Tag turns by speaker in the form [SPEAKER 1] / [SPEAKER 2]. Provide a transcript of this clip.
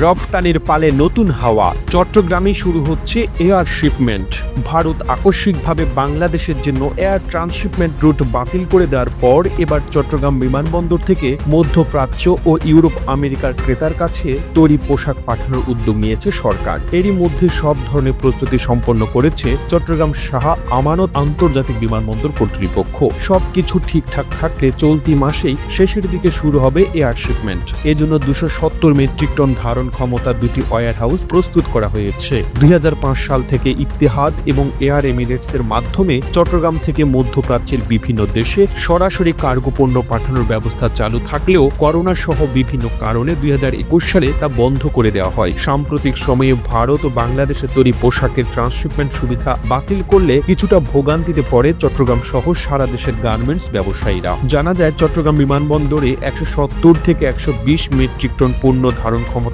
[SPEAKER 1] রফতানির পালে নতুন হাওয়া, চট্টগ্রামে শুরু হচ্ছে এয়ার শিপমেন্ট। ভারত আকস্মিকভাবে বাংলাদেশের জন্য এয়ার ট্রান্সশিপমেন্ট রুট বাতিল করে দেওয়ার পর এবার চট্টগ্রাম বিমানবন্দর থেকে মধ্যপ্রাচ্য ও ইউরোপ আমেরিকার ক্রেতার কাছে তৈরি পোশাক পাঠানোর উদ্যোগ নিয়েছে সরকার। এরই মধ্যে সব ধরনের প্রস্তুতি সম্পন্ন করেছে চট্টগ্রাম শাহ আমানত আন্তর্জাতিক বিমানবন্দর কর্তৃপক্ষ। সবকিছু ঠিকঠাক থাকলে চলতি মাসেই শেষের দিকে শুরু হবে এয়ার শিপমেন্ট। এজন্য 270 মেট্রিক টন ধারণ ক্ষমতা দুটি ওয়্যার হাউস প্রস্তুত করা হয়েছে। 2005 সাল থেকে ইত্তেহাদ এবং এয়ার এমিরেটসের মাধ্যমে চট্টগ্রাম থেকে মধ্যপ্রাচ্যের বিভিন্ন দেশে সরাসরি কার্গো পণ্য পাঠানোর ব্যবস্থা চালু থাকলেও করোনা সহ বিভিন্ন কারণে 2021 সালে তা বন্ধ করে দেওয়া হয়। সাম্প্রতিক সময়ে ভারত ও বাংলাদেশে তৈরি পোশাকের ট্রান্সশিপমেন্ট সুবিধা বাতিল করলে কিছুটা ভোগান্তিতে পড়ে চট্টগ্রাম সহ সারা দেশের গার্মেন্টস ব্যবসায়ীরা। জানা যায় চট্টগ্রাম বিমানবন্দরে 170 থেকে 120 মেট্রিক টন পণ্য ধারণ ক্ষমতা